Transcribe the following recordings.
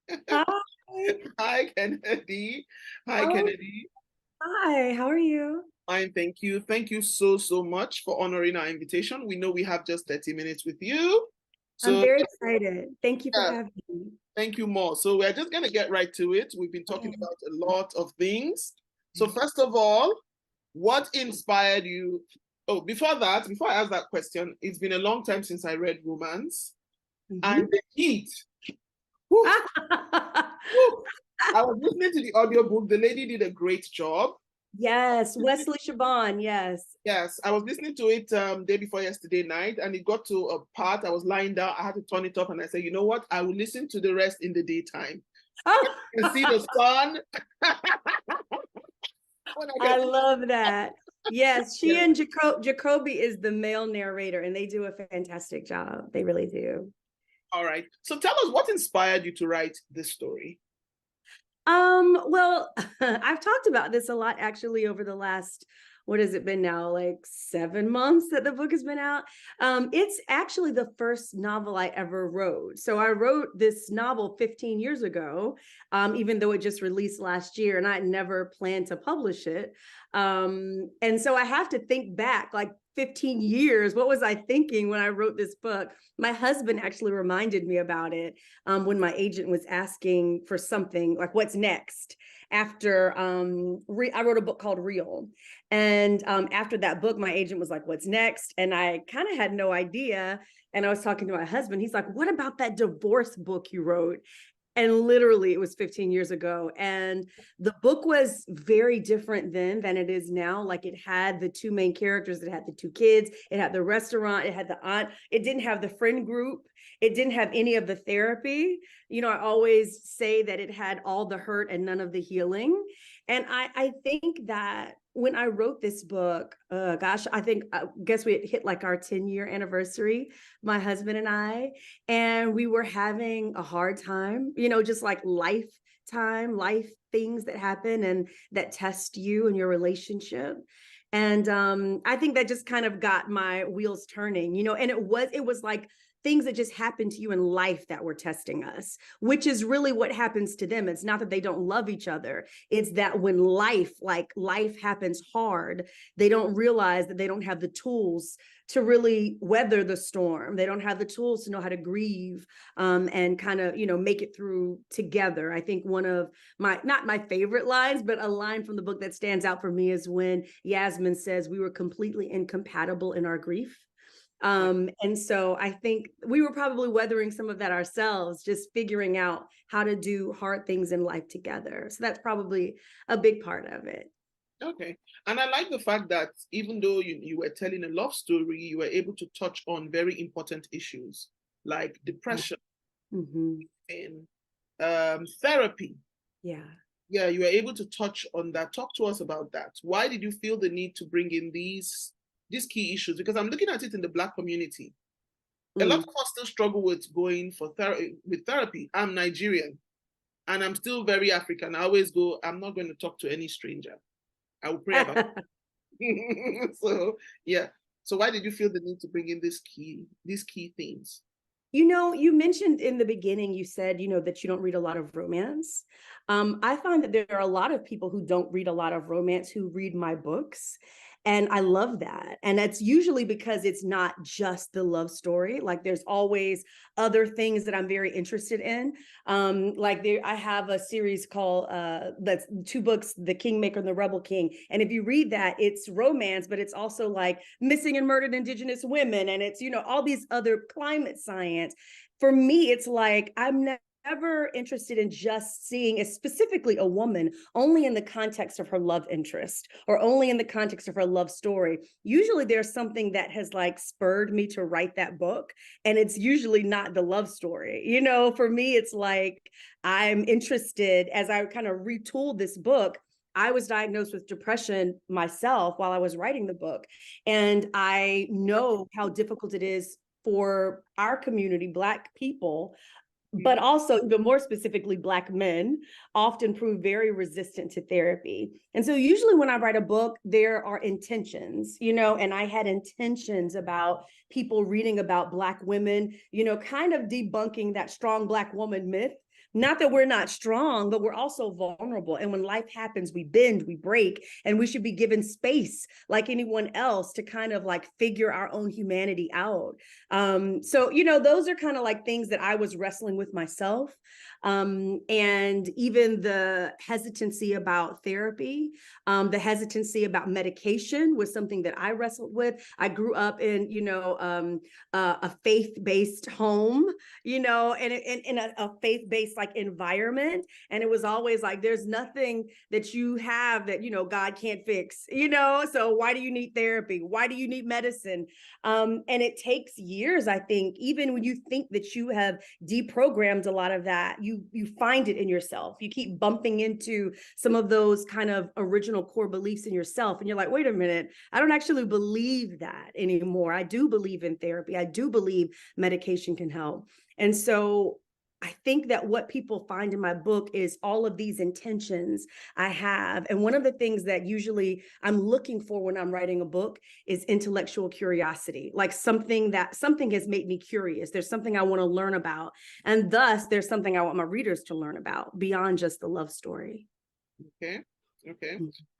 Hi. Hi, Kennedy. Hi, Oh, Kennedy. hi. How are you? Fine, thank you. Thank you so, so much for honoring our invitation. We know we have just 30 minutes with you. I'm So, very excited. Thank you for yeah, having me. thank you more. So, we're just going to get right to it. We've been talking Okay. about a lot of things. So, first of all, what inspired you? Oh, before I ask that question, it's been a long time since I read romance. And Mhm. the heat. Whew, whew. I was listening to the audiobook. The lady did a great job. Yes, Wesley Shaban. Yes. Yes, I was listening to it day before yesterday night, and it got to a part. I was lying down. I had to turn it off, and I said, "You know what? I will listen to the rest in the daytime. Oh, You can see the sun when I I get." love that. Yes, she Yeah. and Jacoby is the male narrator, and they do a fantastic job. They really do. All right. So tell us what inspired you to write this story. Well, I've talked about this a lot actually over the last, what has it been now, like 7 months that the book has been out. It's actually the first novel I ever wrote. So I wrote this novel 15 years ago, even though it just released last year, and I never planned to publish it. And so I have to think back, like 15 years, what was I thinking when I wrote this book? My husband actually reminded me about it when my agent was asking for something like what's next after I wrote a book called Real. And after that book, my agent was like, what's next? And I kind of had no idea. And I was talking to my husband. He's like, what about that divorce book you wrote? And literally it was 15 years ago, and the book was very different then than it is now. Like, it had the two main characters, it had the two kids, it had the restaurant, it had the aunt, it didn't have the friend group, it didn't have any of the therapy. I always say that it had all the hurt and none of the healing. And I think that when I wrote this book, gosh, I guess we hit like our 10-year anniversary, my husband and I, and we were having a hard time, just like life things that happen and that test you and your relationship. And I think that just kind of got my wheels turning, and it was like things that just happened to you in life that were testing us, which is really what happens to them. It's not that they don't love each other. It's that when life happens hard, they don't realize that they don't have the tools to really weather the storm. They don't have the tools to know how to grieve, and kind of, make it through together. I think one of not my favorite lines, but a line from the book that stands out for me is when Yasmin says, we were completely incompatible in our grief. And so I think we were probably weathering some of that ourselves, just figuring out how to do hard things in life together. So that's probably a big part of it. Okay. And I like the fact that even though you were telling a love story, you were able to touch on very important issues like depression Mm-hmm. and therapy. Yeah. Yeah, you were able to touch on that. Talk to us about that. Why did you feel the need to bring in these key issues? Because I'm looking at it in the Black community. A lot Mm. of us still struggle with going for therapy. I'm Nigerian and I'm still very African. I always go, I'm not going to talk to any stranger. I will pray about it. So yeah. So why did you feel the need to bring in these key themes? You mentioned in the beginning, you said, that you don't read a lot of romance. I find that there are a lot of people who don't read a lot of romance who read my books. And I love that. And that's usually because it's not just the love story. Like, there's always other things that I'm very interested in. I have a series called that's two books, The Kingmaker and the Rebel King. And if you read that, it's romance, but it's also like missing and murdered Indigenous women, and it's all these other climate science. For me, it's like I'm never interested in just seeing specifically a woman only in the context of her love interest or only in the context of her love story. Usually there's something that has like spurred me to write that book, and it's usually not the love story. For me, it's like I'm interested, as I kind of retooled this book, I was diagnosed with depression myself while I was writing the book. And I know how difficult it is for our community, Black people, but also even more specifically, Black men often prove very resistant to therapy. And so usually when I write a book, there are intentions, and I had intentions about people reading about Black women, kind of debunking that strong Black woman myth, Not that we're not strong, but we're also vulnerable. And when life happens, we bend, we break, and we should be given space like anyone else to kind of like figure our own humanity out. So, those are kind of like things that I was wrestling with myself. And even the hesitancy about therapy, the hesitancy about medication was something that I wrestled with. I grew up in, a faith-based home, and in a faith-based like environment. And it was always like, there's nothing that you have that, God can't fix, so why do you need therapy? Why do you need medicine? And it takes years, I think, even when you think that you have deprogrammed a lot of that, you find it in yourself. You keep bumping into some of those kind of original core beliefs in yourself. And you're like, wait a minute, I don't actually believe that anymore. I do believe in therapy. I do believe medication can help. And so I think that what people find in my book is all of these intentions I have. And one of the things that usually I'm looking for when I'm writing a book is intellectual curiosity, like something has made me curious. There's something I want to learn about. And thus, there's something I want my readers to learn about beyond just the love story. Okay.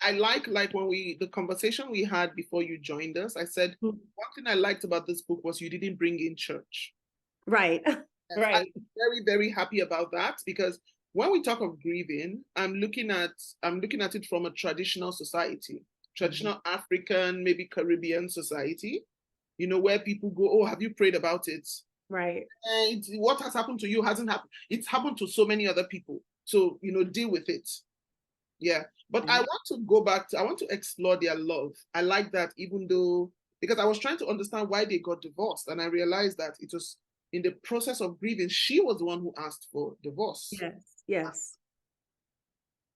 I like when the conversation we had before you joined us, I said, one thing I liked about this book was you didn't bring in church. Right. Right. I'm very, very happy about that, because when we talk of grieving, I'm looking at it from a traditional society, traditional African, maybe Caribbean society, where people go, oh, have you prayed about it? Right. And what has happened to you hasn't happened. It's happened to so many other people. So, deal with it. Yeah. But I want to explore their love. I like that, even though, because I was trying to understand why they got divorced. And I realized that it was in the process of grieving, she was the one who asked for divorce. Yes.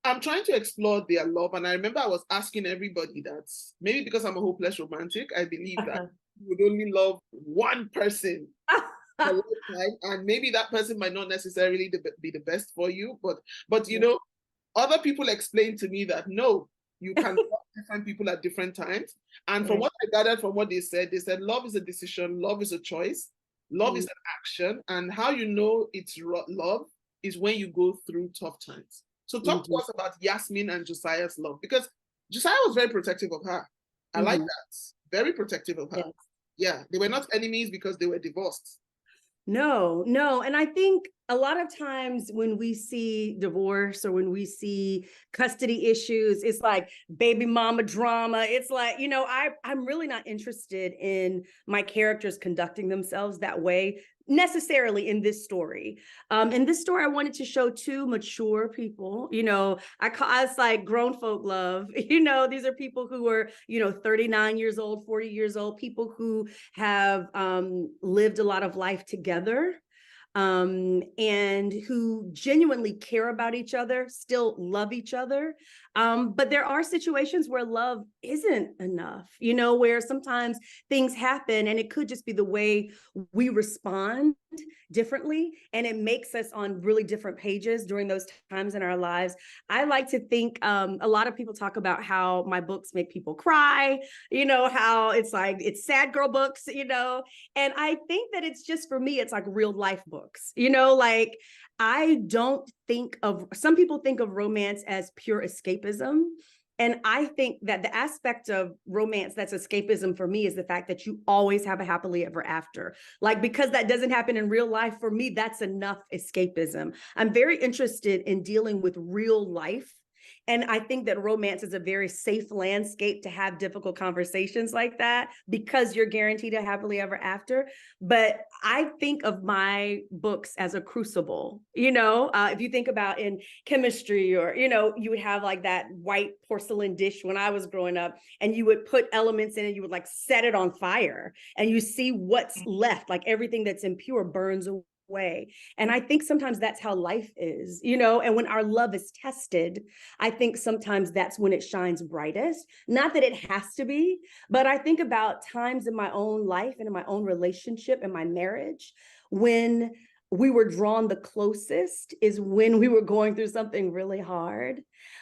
I'm trying to explore their love. And I remember I was asking everybody that, maybe because I'm a hopeless romantic, I believe that you would only love one person a lifetime, and maybe that person might not necessarily be the best for you, but other people explained to me that no, you can love different people at different times. And from what I gathered from what they said love is a decision, love is a choice, love is an action, and how you know it's love is when you go through tough times. So talk to us about Yasmin and Josiah's love, because Josiah was very protective of her. I like that. Very protective of her. Yes. Yeah, they were not enemies because they were divorced. No. And I think a lot of times when we see divorce or when we see custody issues, it's like baby mama drama. It's like, I'm really not interested in my characters conducting themselves that way necessarily in this story. In this story, I wanted to show two mature people, it's like grown folk love, these are people who are, 39 years old, 40 years old, people who have lived a lot of life together. And who genuinely care about each other, still love each other. But there are situations where love isn't enough, where sometimes things happen and it could just be the way we respond differently. And it makes us on really different pages during those times in our lives. I like to think a lot of people talk about how my books make people cry, how it's like, it's sad girl books, and I think that it's just, for me, it's like real life books, like I don't think of, some people think of romance as pure escapism. And I think that the aspect of romance that's escapism for me is the fact that you always have a happily ever after. Like, because that doesn't happen in real life, for me, that's enough escapism. I'm very interested in dealing with real life. And I think that romance is a very safe landscape to have difficult conversations like that, because you're guaranteed a happily ever after. But I think of my books as a crucible, if you think about in chemistry, or, you would have like that white porcelain dish when I was growing up, and you would put elements in it, you would like set it on fire, and you see what's left, like everything that's impure burns away. And I think sometimes that's how life is, and when our love is tested, I think sometimes that's when it shines brightest. Not that it has to be, but I think about times in my own life and in my own relationship and my marriage when we were drawn the closest is when we were going through something really hard.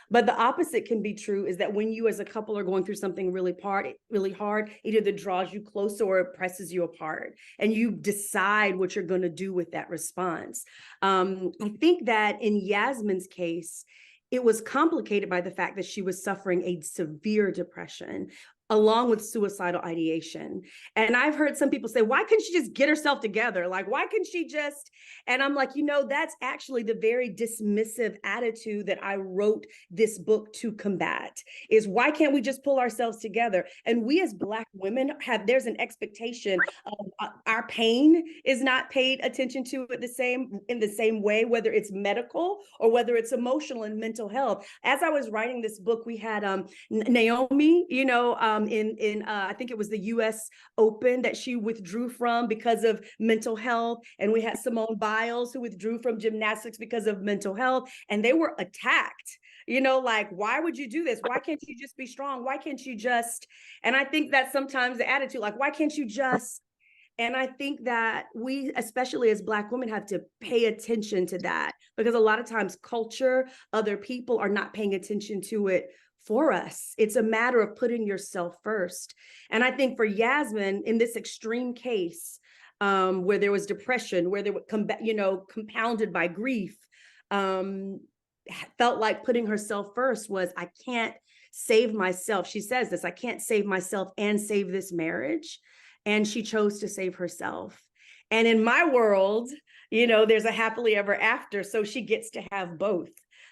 But the opposite can be true, is that when you as a couple are going through something really hard, it either draws you closer or it presses you apart. And you decide what you're going to do with that response. I think that in Yasmin's case, it was complicated by the fact that she was suffering a severe depression along with suicidal ideation. And I've heard some people say, why couldn't she just get herself together? Like, why couldn't she just? And I'm like, that's actually the very dismissive attitude that I wrote this book to combat, is why can't we just pull ourselves together? And we as Black women there's an expectation of our pain is not paid attention to in the same way, whether it's medical or whether it's emotional and mental health. As I was writing this book, we had Naomi, in I think it was the US Open that she withdrew from because of mental health. And we had Simone Biles, who withdrew from gymnastics because of mental health. And they were attacked, like, why would you do this? Why can't you just be strong? Why can't you just? And I think that's sometimes the attitude, like, why can't you just? And I think that we, especially as Black women, have to pay attention to that, because a lot of times culture, other people are not paying attention to it for us. It's a matter of putting yourself first. And I think for Yasmin, in this extreme case, where there was depression, where they were compounded by grief, felt like putting herself first was, I can't save myself. She says this, I can't save myself and save this marriage. And she chose to save herself. And in my world, there's a happily ever after. So she gets to have both.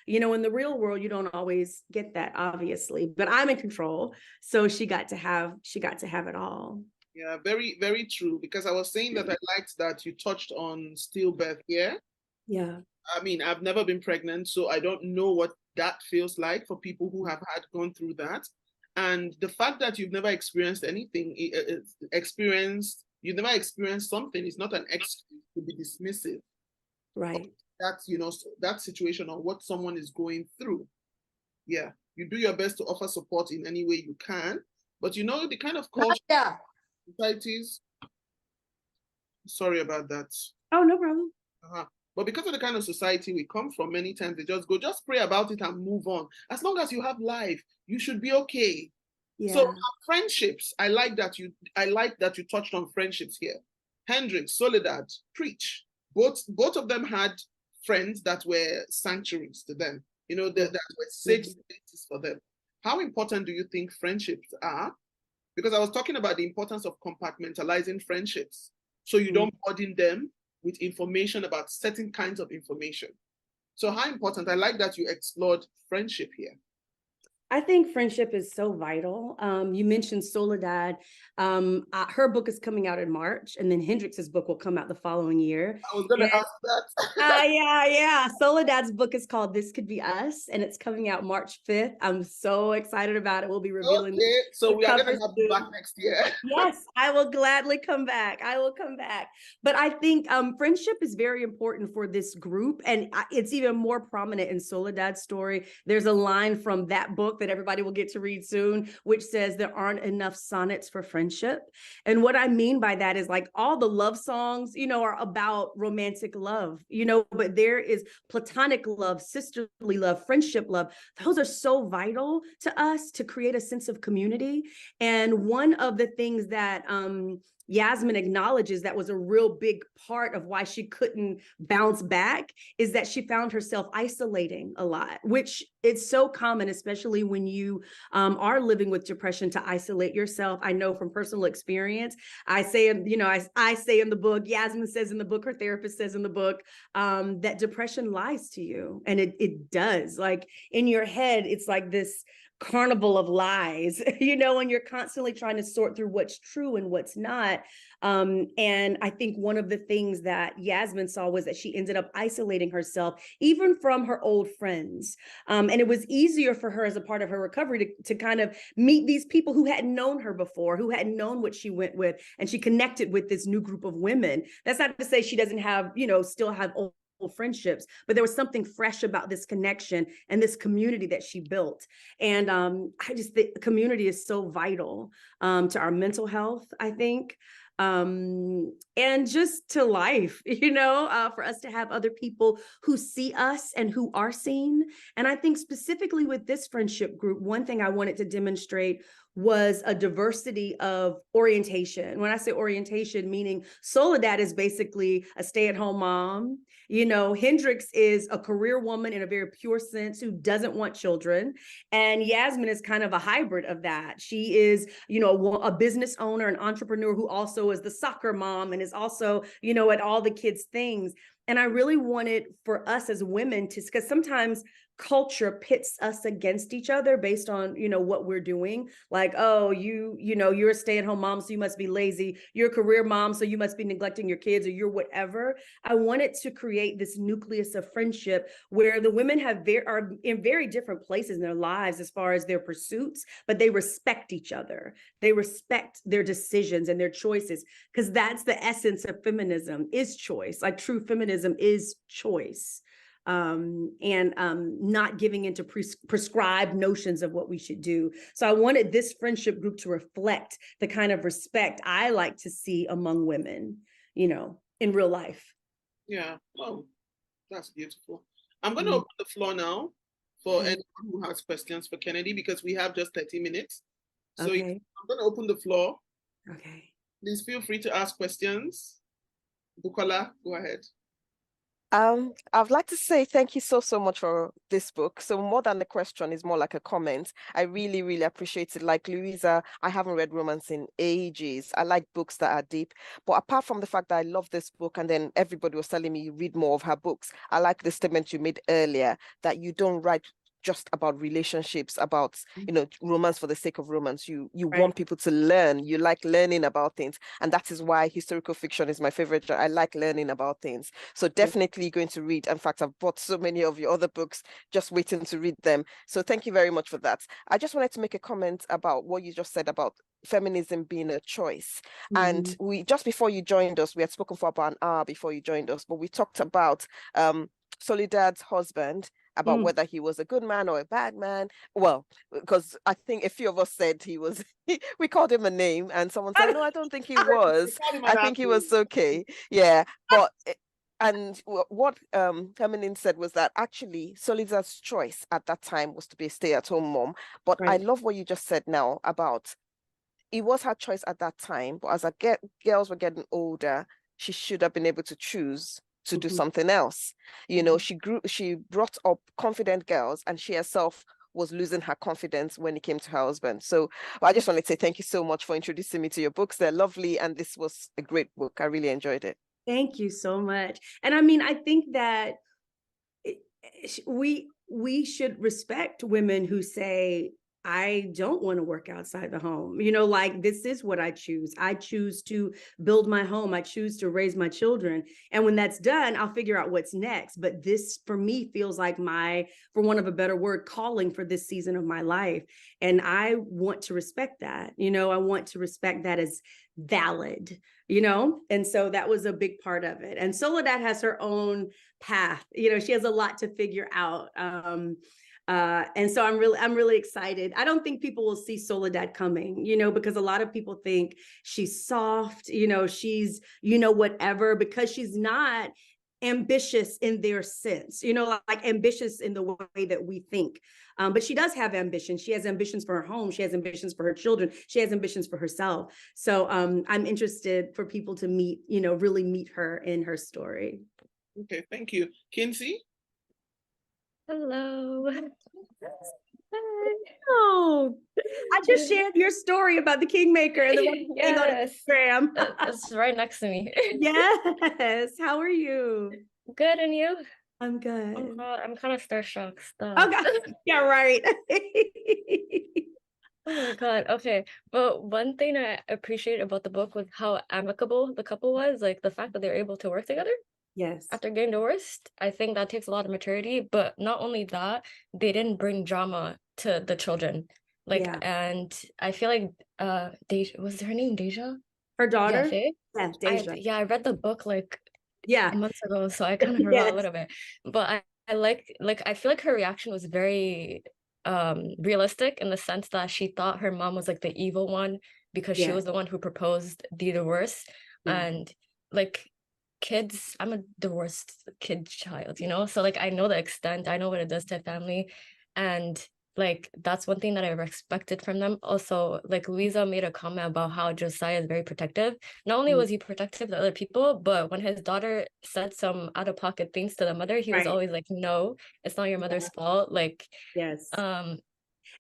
In the real world, you don't always get that, obviously, but I'm in control. So she got to have it all. Yeah, very, very true. Because I was saying that I liked that you touched on stillbirth here. Yeah. I mean, I've never been pregnant, so I don't know what that feels like for people who have gone through that. And the fact that you've never experienced anything, you've never experienced something, is not an excuse to be dismissive. Right. That's, that situation or what someone is going through. Yeah, you do your best to offer support in any way you can, but the kind of culture, societies. Sorry about that. Oh, no problem. But because of the kind of society we come from, many times they just go, just pray about it and move on. As long as you have life, you should be okay. Yeah. So friendships, I like that you touched on friendships here. Hendrix, Soledad, Preach. Both of them had friends that were sanctuaries to them, that were safe spaces for them. How important do you think friendships are? Because I was talking about the importance of compartmentalizing friendships, so you don't burden them with information about certain kinds of information. So how important, I like that you explored friendship here. I think friendship is so vital. You mentioned Soledad. Her book is coming out in March, and then Hendrix's book will come out the following year. I was going to ask that. Yeah. Soledad's book is called This Could Be Us, and it's coming out March 5th. I'm so excited about it. We'll be revealing. Okay, so we are going to have you back next year. Yes, I will gladly come back. I will come back. But I think friendship is very important for this group, and it's even more prominent in Soledad's story. There's a line from that book that everybody will get to read soon, which says there aren't enough sonnets for friendship. And what I mean by that is, like, all the love songs, are about romantic love, but there is platonic love, sisterly love, friendship love. Those are so vital to us to create a sense of community. And one of the things that Yasmin acknowledges that was a real big part of why she couldn't bounce back is that she found herself isolating a lot, which it's so common, especially when you are living with depression, to isolate yourself. I know from personal experience. I say, I say in the book, Yasmin says in the book, her therapist says in the book, that depression lies to you. And it does. Like, in your head, it's like this carnival of lies, and you're constantly trying to sort through what's true and what's not. And I think one of the things that Yasmin saw was that she ended up isolating herself, even from her old friends. And it was easier for her as a part of her recovery to kind of meet these people who hadn't known her before, who hadn't known what she went with, and she connected with this new group of women. That's not to say she doesn't have, still have old friendships, but there was something fresh about this connection and this community that she built. And I just think the community is so vital to our mental health, I think. and just to life, for us to have other people who see us and who are seen. And I think specifically with this friendship group, one thing I wanted to demonstrate was a diversity of orientation. When I say orientation, meaning Soledad is basically a stay-at-home mom. Hendrix is a career woman in a very pure sense who doesn't want children. And Yasmin is kind of a hybrid of that. She is, a business owner, an entrepreneur who also is the soccer mom and is also, at all the kids' things. And I really wanted for us as women to, because sometimes culture pits us against each other based on what we're doing, like, oh, you're a stay-at-home mom, so you must be lazy, you're a career mom, so you must be neglecting your kids, or you're whatever. I wanted to create this nucleus of friendship where the women are in very different places in their lives as far as their pursuits, but they respect each other, they respect their decisions and their choices, because that's the essence of feminism, is choice. Like, true feminism is choice. And not giving into prescribed notions of what we should do. So I wanted this friendship group to reflect the kind of respect I like to see among women, in real life. Yeah. Oh, that's beautiful. I'm going to open the floor now for anyone who has questions for Kennedy, because we have just 30 minutes. So I'm going to open the floor. Okay. Please feel free to ask questions. Bukola, go ahead. I'd like to say thank you so much for this book. So more than a question, is more like a comment. I really, really appreciate it. Like Louisa, I haven't read romance in ages. I like books that are deep. But apart from the fact that I love this book, and then everybody was telling me you read more of her books, I like the statement you made earlier that you don't write just about relationships, about romance for the sake of romance. You want people to learn. You like learning about things, and that is why historical fiction is my favorite. I like learning about things. So definitely going to read. In fact, I've bought so many of your other books, just waiting to read them. So thank you very much for that. I just wanted to make a comment about what you just said about feminism being a choice. And we, just before you joined us, we had spoken for about an hour before you joined us, but we talked about Soledad's husband, about whether he was a good man or a bad man. Well, because I think a few of us said he was, we called him a name, and someone said, no, I don't think he was. I think he was okay. Yeah. But, and what Feminine said was that actually Soledad's choice at that time was to be a stay-at-home mom. But I love what you just said now about it was her choice at that time, but as girls were getting older, she should have been able to choose to do something else. She brought up confident girls, and she herself was losing her confidence when it came to her husband. So I just want to say thank you so much for introducing me to your books. They're lovely, and this was a great book. I really enjoyed it. Thank you so much. And I mean, I think that we should respect women who say, I don't want to work outside the home. Like, this is what I choose. I choose to build my home. I choose to raise my children. And when that's done, I'll figure out what's next. But this, for me, feels like for want of a better word, calling for this season of my life. And I want to respect that. I want to respect that as valid, and so that was a big part of it. And Soledad has her own path. She has a lot to figure out. And so I'm really excited. I don't think people will see Soledad coming, because a lot of people think she's soft, she's, whatever, because she's not ambitious in their sense, like ambitious in the way that we think. But she does have ambition. She has ambitions for her home. She has ambitions for her children. She has ambitions for herself. So I'm interested for people to meet, really meet her in her story. Okay, thank you. Kinsey? Hello. Hi. Oh, I just shared your story about the Kingmaker and the yes. Instagram. It's right next to me. Yes. How are you? Good, and you? I'm good. I'm kind of starstruck. Stop. Oh God. Yeah, right. Oh my God. Okay. But one thing I appreciate about the book was how amicable the couple was, like the fact that they were able to work together. Yes. After getting divorced. I think that takes a lot of maturity, but not only that, they didn't bring drama to the children. And I feel like Deja, was her name Deja? Her daughter? Yeah, Deja. I read the book months ago, so I kind of forgot a little bit. But I I feel like her reaction was very realistic, in the sense that she thought her mom was like the evil one because she was the one who proposed the divorce. And like kids, I'm a divorced kid child, you know, so like I know the extent, I know what it does to a family, and like that's one thing that I respected from them. Also, like Louisa made a comment about how Josiah is very protective. Not only was he protective to other people, but when his daughter said some out-of-pocket things to the mother, he was always like, no, it's not your mother's fault. Like, and so,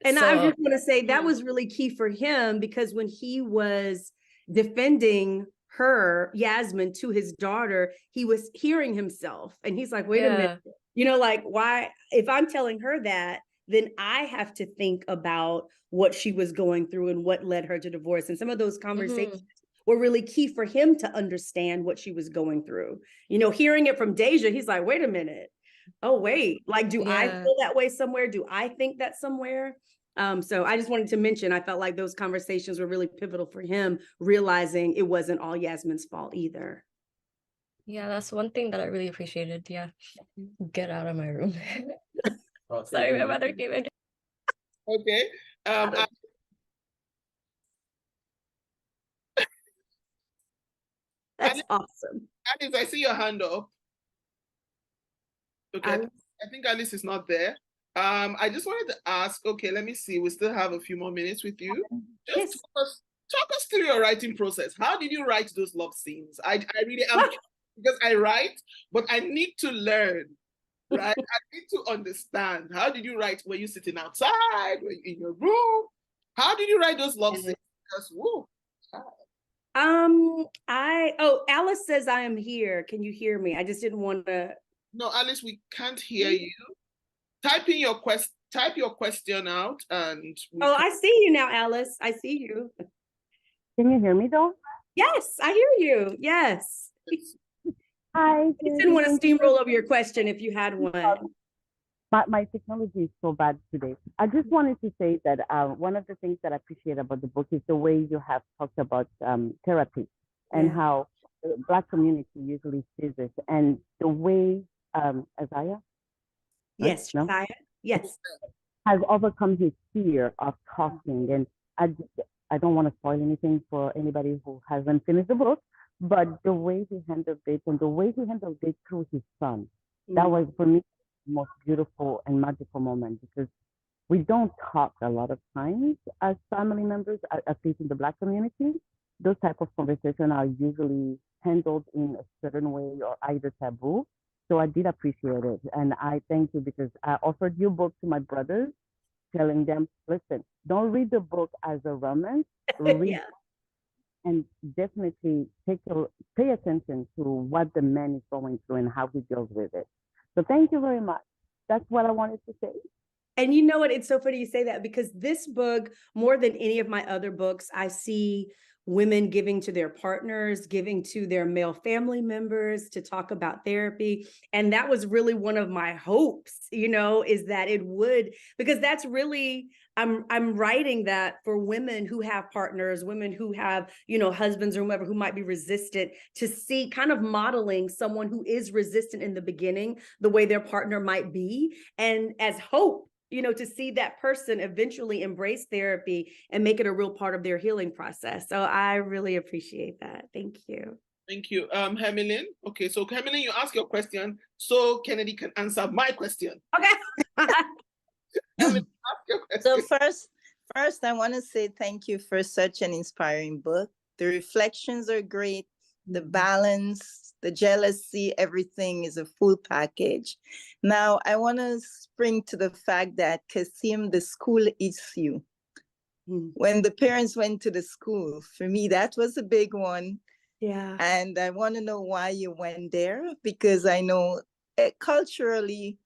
I just want to say that was really key for him, because when he was defending her, Yasmin, to his daughter, he was hearing himself, and he's like, wait a minute, you know, like, why, if I'm telling her that, then I have to think about what she was going through and what led her to divorce. And some of those conversations were really key for him to understand what she was going through. You know, hearing it from Deja, he's like, wait a minute. Oh, wait, like, do I feel that way somewhere? Do I think that somewhere? So I just wanted to mention, I felt like those conversations were really pivotal for him, realizing it wasn't all Yasmin's fault either. Yeah, that's one thing that I really appreciated. Yeah. Get out of my room. Sorry, my mother came in. Okay. That's awesome. Alice, I see your hand up. Okay. I think Alice is not there. I just wanted to ask, okay, let me see. We still have a few more minutes with you. Just talk us through your writing process. How did you write those love scenes? I really am, because I write, but I need to learn. Right? I need to understand. How did you write? Were you sitting outside? Were you in your room? How did you write those love scenes? Because, whoa. Alice says I am here. Can you hear me? I just didn't want to. No, Alice, we can't hear you. Type your question out, and I see you now, Alice. I see you. Can you hear me though? Yes, I hear you. Yes. Hi. I didn't want to steamroll over your question if you had one. My technology is so bad today. I just wanted to say that one of the things that I appreciate about the book is the way you have talked about therapy and how the Black community usually sees it, and the way Isaiah, yes, right? Josiah, yes, has overcome his fear of talking. And I don't want to spoil anything for anybody who hasn't finished the book, but the way he handled it and the way he handled it through his son, that was for me the most beautiful and magical moment, because we don't talk a lot of times as family members, at least in the Black community. Those type of conversations are usually handled in a certain way or either taboo. So I did appreciate it. And I thank you, because I offered your book to my brothers, telling them, listen, don't read the book as a romance, read and definitely pay attention to what the man is going through and how he deals with it. So thank you very much. That's what I wanted to say. And you know what? It's so funny you say that, because this book, more than any of my other books, I see women giving to their partners, giving to their male family members to talk about therapy. And that was really one of my hopes, you know, is that it would, because that's really, I'm writing that for women who have partners, women who have, you know, husbands or whoever who might be resistant, to see kind of modeling someone who is resistant in the beginning, the way their partner might be, and as hope, you know, to see that person eventually embrace therapy and make it a real part of their healing process. So I really appreciate that. Thank you. Thank you. Hermelyn. Okay, so Hermelyn, you ask your question so Kennedy can answer my question. Okay. Hermelyn, ask your question. So first, I want to say thank you for such an inspiring book. The reflections are great. The balance, the jealousy, everything is a full package. Now, I want to spring to the fact that Kasim, the school eats you. When the parents went to the school, for me, that was a big one. Yeah. And I want to know why you went there, because I know culturally,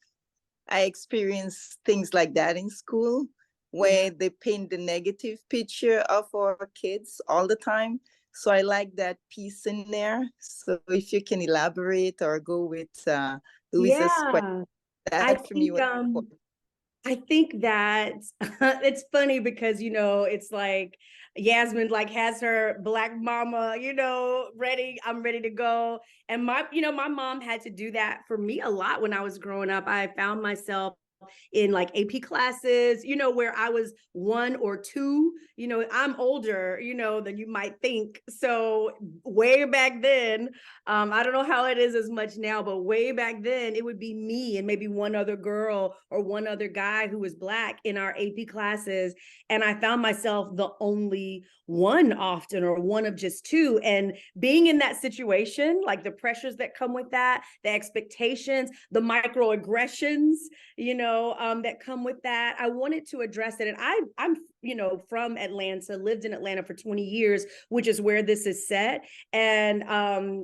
I experienced things like that in school, where they paint the negative picture of our kids all the time. So I like that piece in there. So if you can elaborate or go with Louisa's question, that for me was important. I think that it's funny because, you know, it's like Yasmin like has her Black mama, you know, ready. I'm ready to go. And my mom had to do that for me a lot when I was growing up. I found myself in like AP classes, you know, where I was 1 or 2, you know, I'm older, you know, than you might think. So way back then, I don't know how it is as much now, but way back then it would be me and maybe one other girl or one other guy who was Black in our AP classes. And I found myself the only one often, or one of just 2. And being in that situation, like the pressures that come with that, the expectations, the microaggressions, you know, that come with that, I wanted to address it. And I'm, you know, from Atlanta, lived in Atlanta for 20 years, which is where this is set. And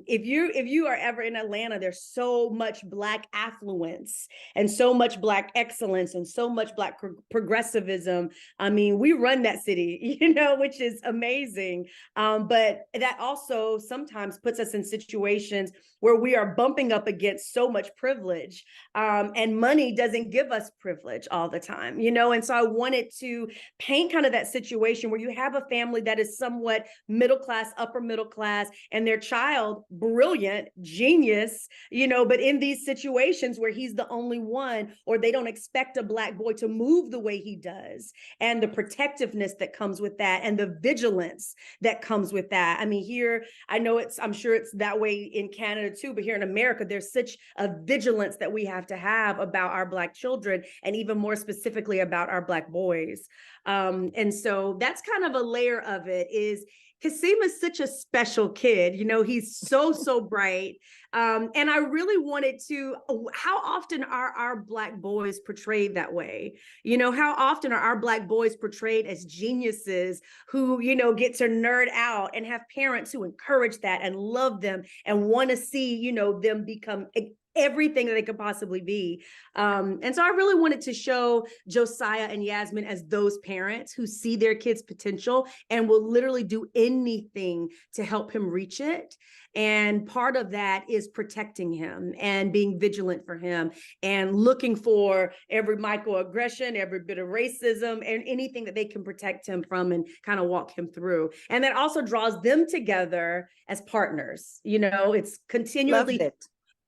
if you are ever in Atlanta, there's so much Black affluence and so much Black excellence and so much Black progressivism. I mean, we run that city, you know, which is amazing. But that also sometimes puts us in situations where we are bumping up against so much privilege, and money doesn't give us privilege all the time, you know? And so I wanted to paint kind of that situation where you have a family that is somewhat middle class, upper middle class, and their child, brilliant, genius, you know, but in these situations where he's the only one, or they don't expect a Black boy to move the way he does, and the protectiveness that comes with that, and the vigilance that comes with that. I mean, here, I'm sure it's that way in Canada too, but here in America, there's such a vigilance that we have to have about our Black children, and even more specifically about our Black boys. And so that's kind of a layer of it. Is Kasim is such a special kid, you know, he's so bright. And I really wanted to, how often are our Black boys portrayed that way? You know, how often are our Black boys portrayed as geniuses who, you know, get to nerd out and have parents who encourage that and love them and want to see, you know, them become everything that they could possibly be. And so I really wanted to show Josiah and Yasmin as those parents who see their kids' potential and will literally do anything to help him reach it. And part of that is protecting him and being vigilant for him and looking for every microaggression, every bit of racism, and anything that they can protect him from and kind of walk him through. And that also draws them together as partners. You know, it's continually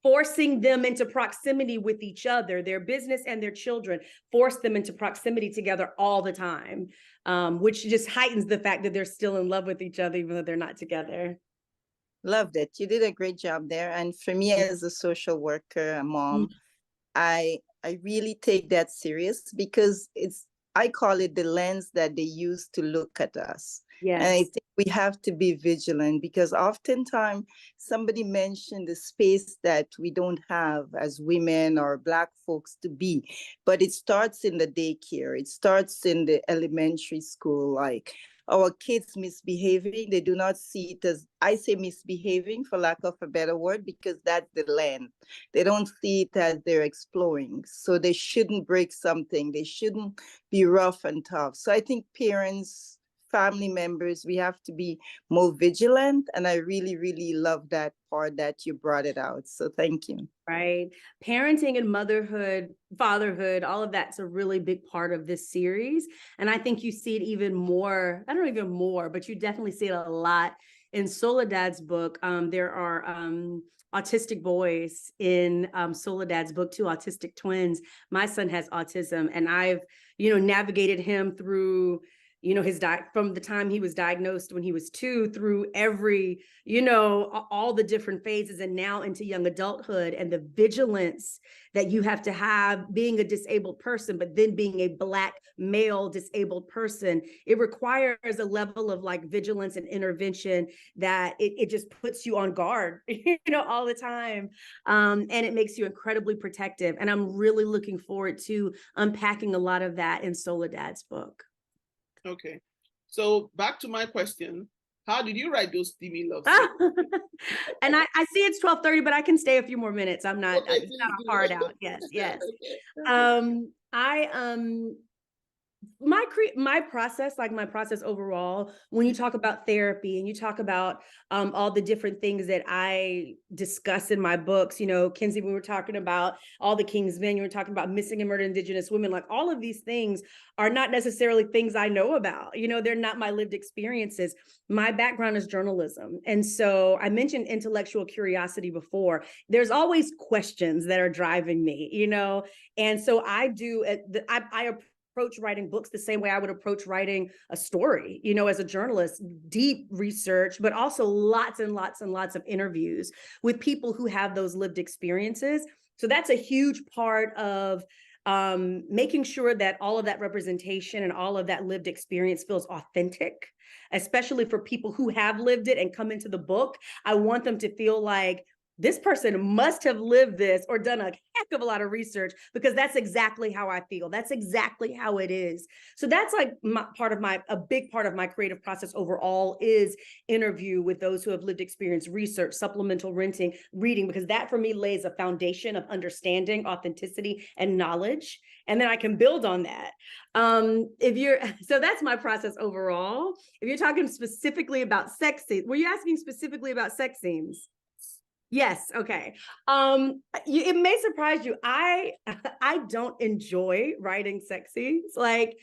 forcing them into proximity with each other, their business and their children, force them into proximity together all the time, which just heightens the fact that they're still in love with each other, even though they're not together. Loved it. You did a great job there. And for me, as a social worker, a mom, I really take that serious, because I call it the lens that they use to look at us. Yes. And I think we have to be vigilant, because oftentimes somebody mentioned the space that we don't have as women or Black folks to be, but it starts in the daycare. It starts in the elementary school. Like, our kids misbehaving, they do not see it as, I say misbehaving for lack of a better word, because that's the lens. They don't see it as they're exploring. So they shouldn't break something. They shouldn't be rough and tough. So I think parents, family members, we have to be more vigilant. And I really, really love that part that you brought it out. So thank you. Right. Parenting and motherhood, fatherhood, all of that's a really big part of this series. And I think you see it even more, I don't know, even more, but you definitely see it a lot in Soledad's book. There are autistic boys in Soledad's book, 2 autistic twins. My son has autism, and I've, you know, navigated him through, you know, from the time he was diagnosed when he was 2 through every, you know, all the different phases, and now into young adulthood, and the vigilance that you have to have being a disabled person, but then being a Black male disabled person. It requires a level of like vigilance and intervention that it just puts you on guard, you know, all the time. And it makes you incredibly protective. And I'm really looking forward to unpacking a lot of that in Soledad's book. Okay, so back to my question. How did you write those steamy love scenes? And I see it's 12:30, but I can stay a few more minutes. I'm not, Okay, it's not a hard out. Yes. Okay. my process, like my process overall, when you talk about therapy and you talk about all the different things that I discuss in my books, you know, Kinsey, we were talking about All the King's Men, you were talking about missing and murdered Indigenous women, like all of these things are not necessarily things I know about, you know, they're not my lived experiences. My background is journalism. And so I mentioned intellectual curiosity before. There's always questions that are driving me, you know, and so I do, I approach writing books the same way I would approach writing a story, you know, as a journalist, deep research, but also lots and lots and lots of interviews with people who have those lived experiences. So that's a huge part of making sure that all of that representation and all of that lived experience feels authentic, especially for people who have lived it and come into the book. I want them to feel like this person must have lived this or done a heck of a lot of research, because that's exactly how I feel. That's exactly how it is. So that's like a big part of my creative process overall is interview with those who have lived experience, research, supplemental reading, because that for me lays a foundation of understanding, authenticity, and knowledge. And then I can build on that. So that's my process overall. If you're talking specifically about sex scenes, were you asking specifically about sex scenes? Yes. Okay. It may surprise you. I don't enjoy writing sex scenes. Like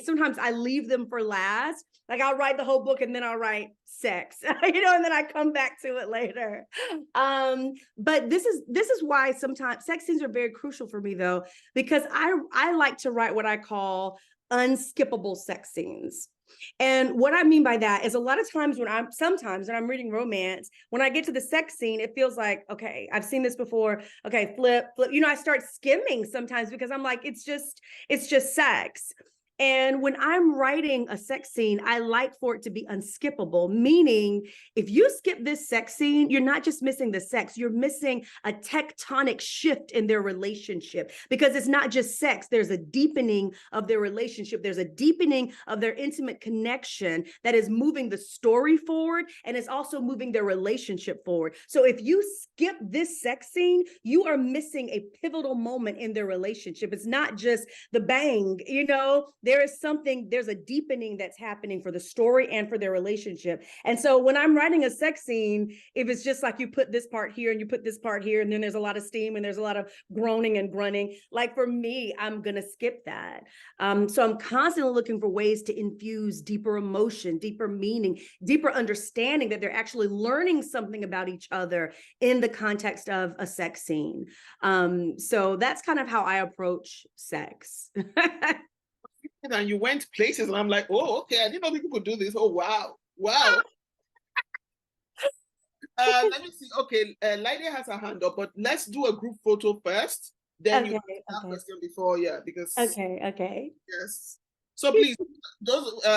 sometimes I leave them for last. Like I'll write the whole book and then I'll write sex, you know, and then I come back to it later. But this is why sometimes sex scenes are very crucial for me though, because I like to write what I call unskippable sex scenes. And what I mean by that is a lot of times sometimes when I'm reading romance, when I get to the sex scene, it feels like, okay, I've seen this before. Okay, flip. You know, I start skimming sometimes because I'm like, it's just sex. And when I'm writing a sex scene, I like for it to be unskippable, meaning if you skip this sex scene, you're not just missing the sex, you're missing a tectonic shift in their relationship, because it's not just sex. There's a deepening of their relationship. There's a deepening of their intimate connection that is moving the story forward, and it's also moving their relationship forward. So if you skip this sex scene, you are missing a pivotal moment in their relationship. It's not just the bang, you know, there's a deepening that's happening for the story and for their relationship. And so when I'm writing a sex scene, if it's just like you put this part here and you put this part here, and then there's a lot of steam and there's a lot of groaning and grunting, like for me, I'm going to skip that. So I'm constantly looking for ways to infuse deeper emotion, deeper meaning, deeper understanding that they're actually learning something about each other in the context of a sex scene. So that's kind of how I approach sex. And you went places, and I'm like, oh, okay, I didn't know people could do this. Oh, wow. Let me see. Okay, Lydia has her hand up, but let's do a group photo first. Then you ask that question before, because Okay. Yes. So please,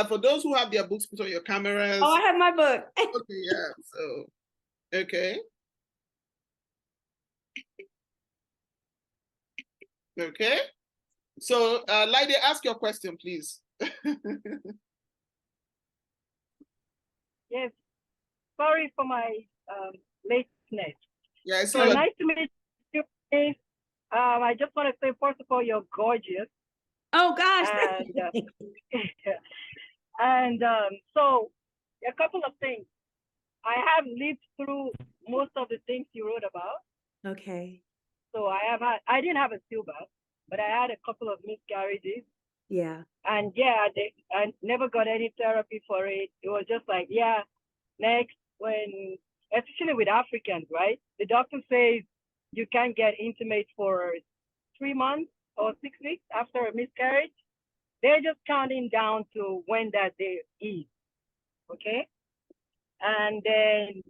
for those who have their books, put on your cameras. Oh, I have my book. Okay, yeah. So, okay. Okay. So, Lydia, ask your question, please. Yes. Sorry for my lateness. Yeah, so nice to meet you. I just want to say, first of all, you're gorgeous. Oh gosh. And so a couple of things. I have lived through most of the things you wrote about. Okay. So I didn't have a stillbirth, but I had a couple of miscarriages. Yeah. And yeah, I never got any therapy for it. It was just like, yeah, next, especially with Africans, right? The doctor says you can't get intimate for 3 months or 6 weeks after a miscarriage. They're just counting down to when that day is, okay? And then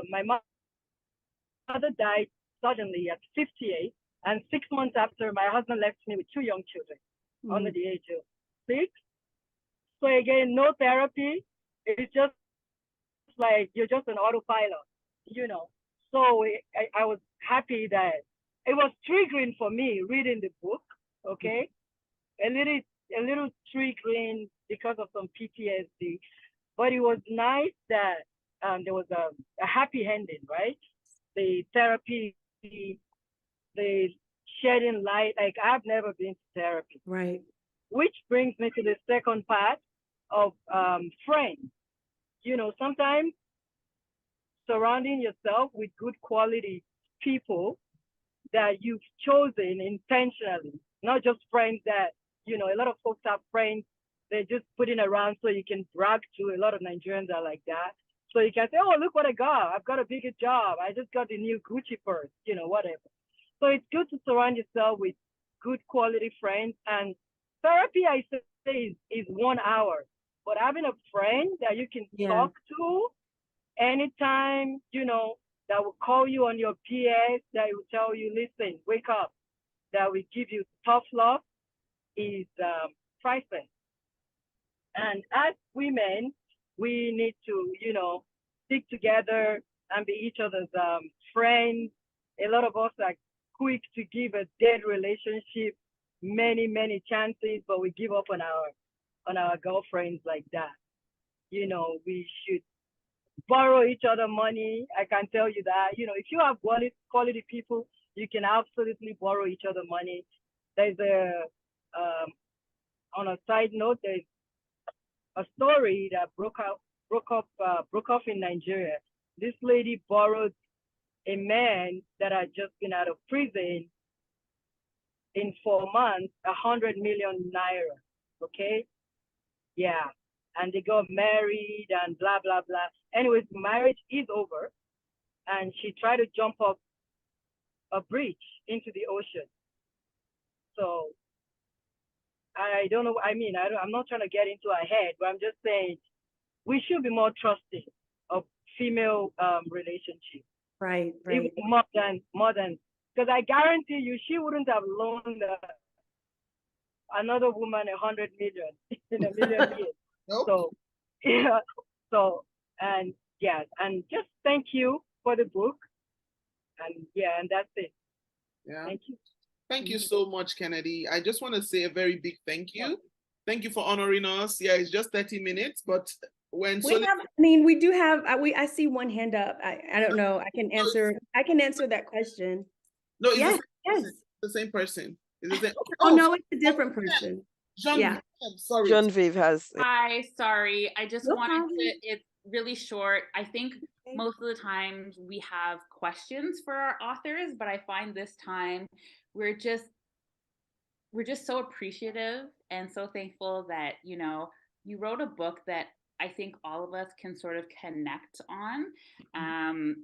my mother died suddenly at 58, and 6 months after, my husband left me with 2 young children under the age of 6. So again, no therapy. It's just like you're just an autopilot, you know. So I was happy that it was triggering for me reading the book, okay? A little triggering because of some PTSD, but it was nice that there was a happy ending, right? The therapy, the shedding light. Like I've never been to therapy. Right. which brings me to the second part of friends. You know, sometimes surrounding yourself with good quality people that you've chosen intentionally, not just friends that, you know, a lot of folks have friends they're just putting around so you can brag to. A lot of Nigerians are like that. So you can say, oh, look what I got. I've got a bigger job. I just got the new Gucci purse, you know, whatever. So it's good to surround yourself with good quality friends. And therapy, I say, is 1 hour. But having a friend that you can talk to anytime, you know, that will call you on your PS, that will tell you, listen, wake up, that will give you tough love is priceless. And as women, we need to, you know, stick together and be each other's friends. A lot of us are quick to give a dead relationship many chances, but we give up on our girlfriends like that. You know, we should borrow each other money. I can tell you that. You know, if you have quality people, you can absolutely borrow each other money. There's on a side note, there's a story that broke off in Nigeria. This lady borrowed a man that had just been out of prison in 4 months, 100 million naira. Okay, yeah, and they got married and blah blah blah. Anyways, marriage is over, and she tried to jump off a bridge into the ocean. So I don't know. I mean, I'm not trying to get into her head, but I'm just saying we should be more trusting of female relationships. Right. Even more than, because I guarantee you, she wouldn't have loaned another woman 100 million in a million years. Nope. So, yeah. So, and yeah, and just thank you for the book. And yeah, and that's it. Yeah. Thank you. Thank you so much, Kennedy. I just want to say a very big thank you. Thank you for honoring us. Yeah, it's just 30 minutes, but when we do have I see one hand up. I don't know. I can answer that question. No, it's yes. The same person. It's the same. Oh no, it's a different person. Genevieve, sorry. Genevieve has. Hi, sorry. I just wanted to, it's really short. I think Okay. most of the times we have questions for our authors, but I find this time we're just so appreciative and so thankful that, you know, you wrote a book that I think all of us can sort of connect on.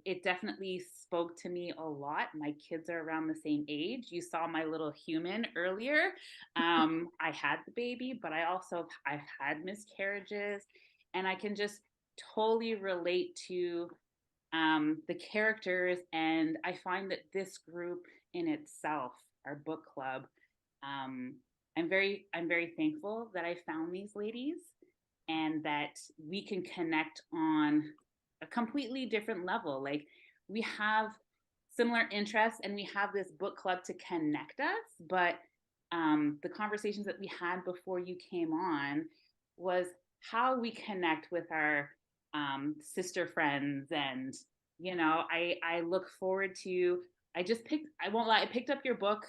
It definitely spoke to me a lot. My kids are around the same age. You saw my little human earlier. I had the baby, but I've had miscarriages, and I can just totally relate to the characters. And I find that this group in itself, our book club, I'm very thankful that I found these ladies and that we can connect on a completely different level. Like, we have similar interests and we have this book club to connect us, but the conversations that we had before you came on was how we connect with our sister friends. And, you know, I look forward to, I won't lie, I picked up your book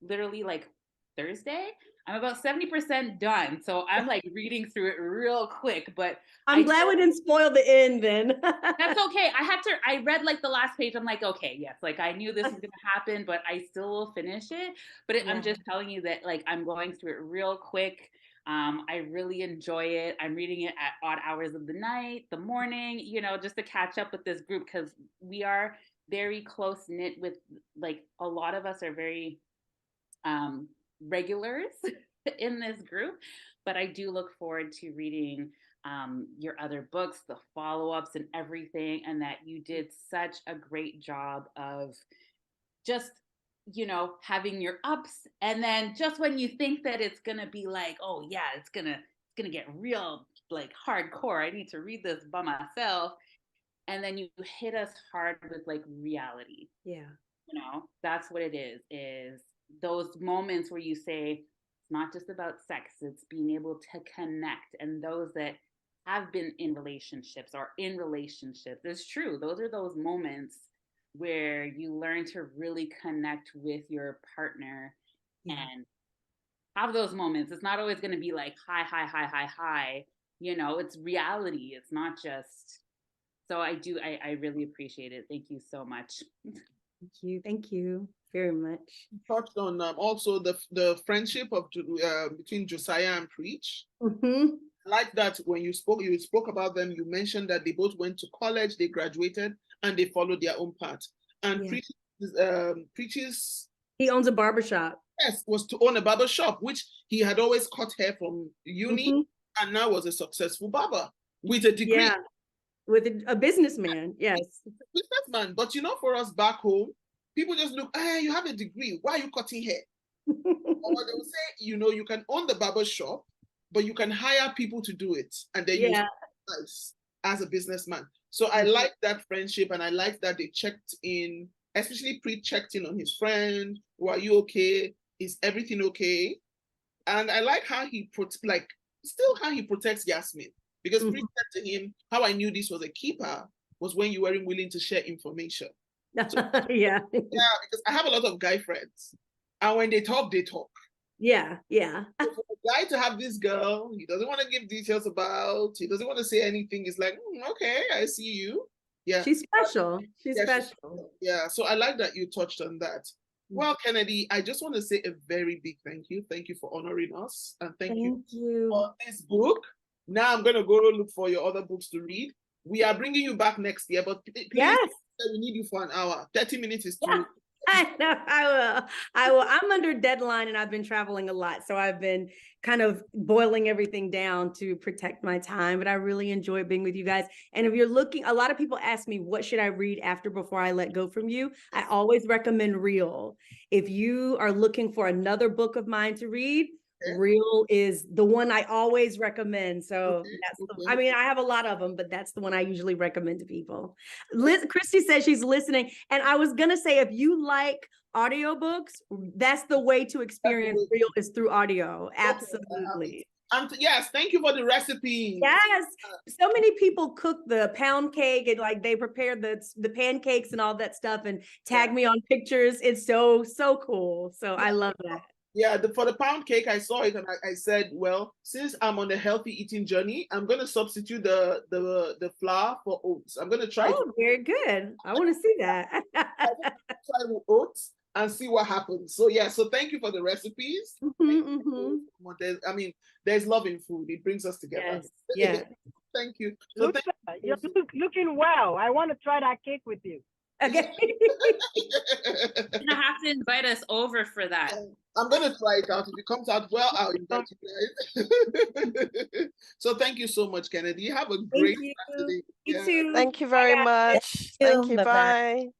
literally like Thursday. I'm about 70% done. So I'm like reading through it real quick, but I'm glad we didn't spoil the end then. that's okay. I read like the last page. I'm like, okay, yes, like I knew this was going to happen, but I still will finish it. But I'm just telling you that like I'm going through it real quick. I really enjoy it. I'm reading it at odd hours of the night, the morning, you know, just to catch up with this group, because we are very close knit with, like, a lot of us are very regulars in this group, but I do look forward to reading your other books, the follow-ups and everything, and that you did such a great job of just, you know, having your ups, and then just when you think that it's gonna be like, oh yeah, it's gonna get real like hardcore, I need to read this by myself, and then you hit us hard with like reality. Yeah. You know, that's what it is those moments where you say it's not just about sex, it's being able to connect. And those that have been in relationships or in relationships, it's true, those are those moments where you learn to really connect with your partner. And have those moments. It's not always going to be like high, high, high, high, high. You know, it's reality. It's not just. So I really appreciate it. Thank you so much. Thank you very much. Touched on also the friendship of between Josiah and Preach. Mm-hmm. Like that, when you spoke about them, you mentioned that they both went to college, they graduated, and they followed their own path. And Yeah. Preach's He owns a barbershop. yes was to own a barber shop, which he had always cut hair from uni, Mm-hmm. and now was a successful barber with a degree. Yeah, with a businessman. Yes. Businessman. But you know, for us back home, people just look, hey, you have a degree. Why are you cutting hair? Or they will say, you know, you can own the barber shop, but you can hire people to do it, and then you as a businessman. So I like that friendship, and I like that they checked in, especially checked in on his friend. Are you okay? Is everything okay? And I like how he how he protects Yasmin, because Pre said to him, how I knew this was a keeper was when you weren't willing to share information. So, yeah, because I have a lot of guy friends, and when they talk, they talk. Yeah. So for a guy to have this girl, he doesn't want to give details about, he doesn't want to say anything. It's like, okay, I see you. Yeah. She's special. She's special. Yeah. So I like that you touched on that. Well, Kennedy, I just want to say a very big thank you. Thank you for honoring us. And thank you for this book. Now I'm going to go look for your other books to read. We are bringing you back next year, but please, we need you for an hour. 30 minutes is too. I know, I will. I'm under deadline and I've been traveling a lot. So I've been kind of boiling everything down to protect my time, but I really enjoy being with you guys. And if you're looking, a lot of people ask me, what should I read after before I let go from you? I always recommend Real. If you are looking for another book of mine to read, Real is the one I always recommend. So I mean, I have a lot of them, but that's the one I usually recommend to people. Christy says she's listening. And I was going to say, if you like audiobooks, that's the way to experience Real is through audio. Absolutely. Yes, thank you for the recipe. Yes, so many people cook the pound cake and like they prepare the pancakes and all that stuff and tag me on pictures. It's so cool. So I love that. Yeah, for the pound cake, I saw it and I said, well, since I'm on a healthy eating journey, I'm going to substitute the flour for oats. I'm going to try. Oh, very good. I want to see that. Try with oats and see what happens. So yeah, so thank you for the recipes. I mean, there's love in food. It brings us together. Yes. Thank you. So you're looking well. I want to try that cake with you. Okay. You're gonna have to invite us over for that. I'm gonna try it out. If it comes out well, I'll invite you guys. So thank you so much, Kennedy. Have a great Saturday. You too. Thank you very much. Thank you. Bye.